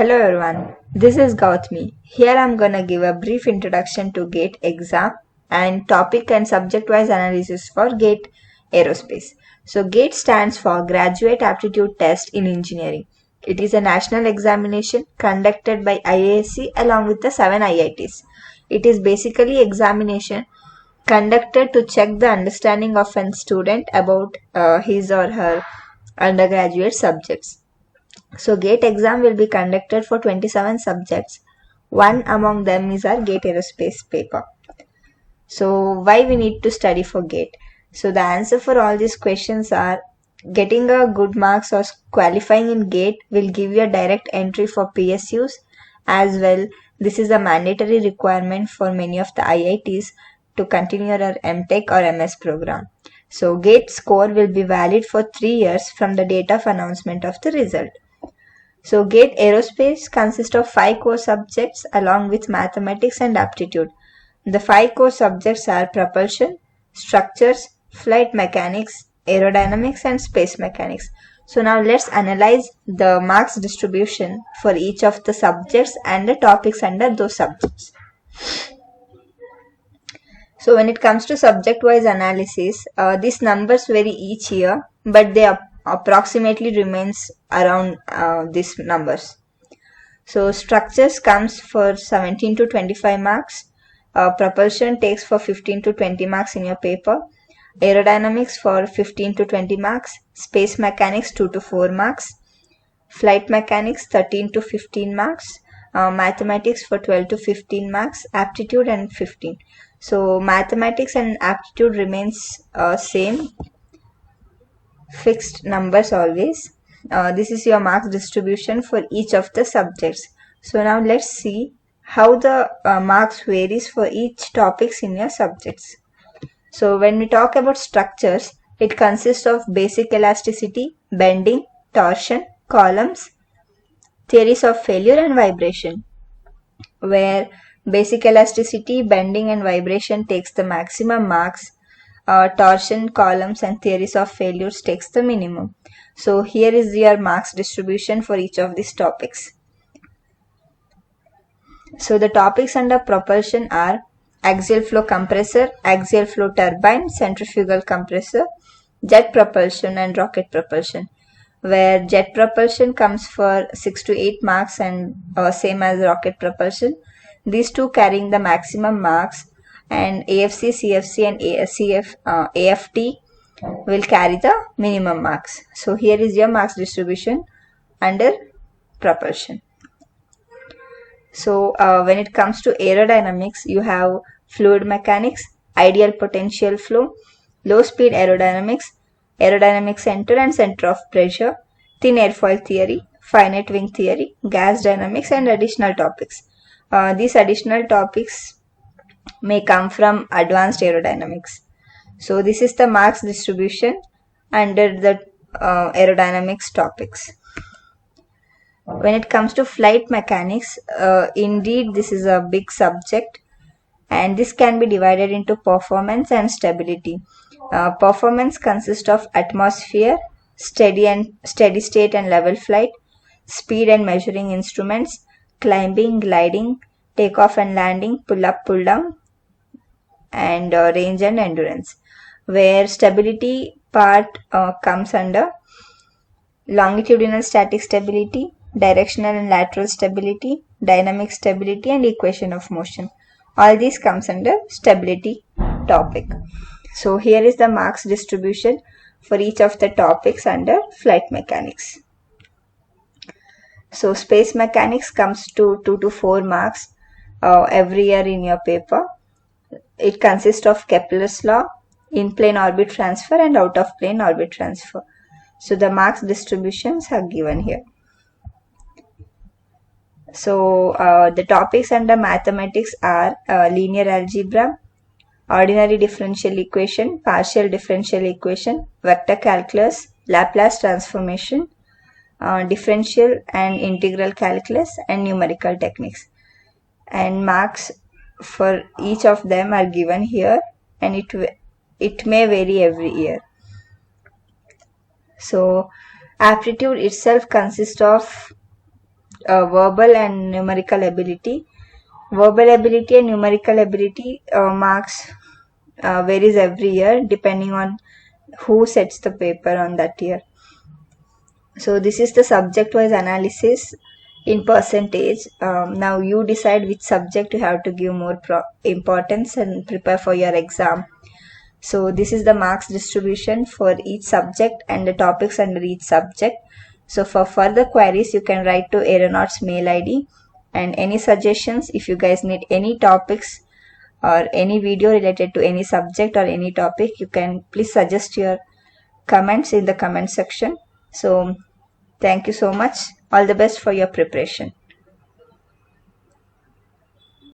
Hello everyone, this is Gautami. Here I'm gonna give a brief introduction to GATE exam and topic and subject-wise analysis for GATE Aerospace. So GATE stands for Graduate Aptitude Test in Engineering. It is a national examination conducted by IASC along with the 7 IITs. It is basically examination conducted to check the understanding of a student about his or her undergraduate subjects. So GATE exam will be conducted for 27 subjects. One among them is our GATE Aerospace paper. So why we need to study for GATE? So the answer for all these questions are getting a good marks or qualifying in GATE will give you a direct entry for PSUs as well. This is a mandatory requirement for many of the IITs to continue your MTech or MS program. So GATE score will be valid for 3 years from the date of announcement of the result. So GATE Aerospace consists of 5 core subjects along with mathematics and aptitude. The 5 core subjects are propulsion, structures, flight mechanics, aerodynamics and space mechanics. So now let's analyze the marks distribution for each of the subjects and the topics under those subjects. So when it comes to subject-wise analysis, these numbers vary each year, but they approximately remains around these numbers. So structures comes for 17 to 25 marks, propulsion takes for 15 to 20 marks in your paper, aerodynamics for 15 to 20 marks, space mechanics 2 to 4 marks, flight mechanics 13 to 15 marks, mathematics for 12 to 15 marks, aptitude and 15. So mathematics and aptitude remains same, fixed numbers always. This is your marks distribution for each of the subjects. So now let's see how the marks varies for each topics in your subjects. So when we talk about structures, it consists of basic elasticity, bending, torsion, columns, theories of failure and vibration, where basic elasticity, bending and vibration takes the maximum marks. Torsion, columns and theories of failures takes the minimum. So here is your marks distribution for each of these topics. So the topics under propulsion are axial flow compressor, axial flow turbine, centrifugal compressor, jet propulsion and rocket propulsion, where jet propulsion comes for 6 to 8 marks and same as rocket propulsion. These two carrying the maximum marks, and AFC, CFC and AFT will carry the minimum marks. So here is your marks distribution under propulsion. So when it comes to aerodynamics, you have fluid mechanics, ideal potential flow, low speed aerodynamics, aerodynamic center and center of pressure, thin airfoil theory, finite wing theory, gas dynamics and additional topics. These additional topics may come from advanced aerodynamics. So this is the marks distribution under the aerodynamics topics. When it comes to flight mechanics, indeed this is a big subject and this can be divided into performance and stability. Performance consists of atmosphere, steady state and level flight, speed and measuring instruments, climbing, gliding, takeoff and landing, pull up, pull down, and range and endurance, where stability part comes under longitudinal static stability, directional and lateral stability, dynamic stability and equation of motion. All these comes under stability topic. So here is the marks distribution for each of the topics under flight mechanics. So space mechanics comes to 2 to 4 marks every year in your paper. It consists of Kepler's law, in-plane orbit transfer and out-of-plane orbit transfer. So the marks distributions are given here. So the topics under mathematics are linear algebra, ordinary differential equation, partial differential equation, vector calculus, Laplace transformation, differential and integral calculus and numerical techniques. And marks for each of them are given here, and it may vary every year. So aptitude itself consists of verbal and numerical ability. Verbal ability and numerical ability marks varies every year depending on who sets the paper on that year. So this is the subject wise analysis in percentage. Now you decide which subject you have to give more importance and prepare for your exam. So this is the marks distribution for each subject and the topics under each subject. So for further queries, you can write to Aeronauts mail ID, and any suggestions, if you guys need any topics or any video related to any subject or any topic, you can please suggest your comments in the comment section. So thank you so much. All the best for your preparation.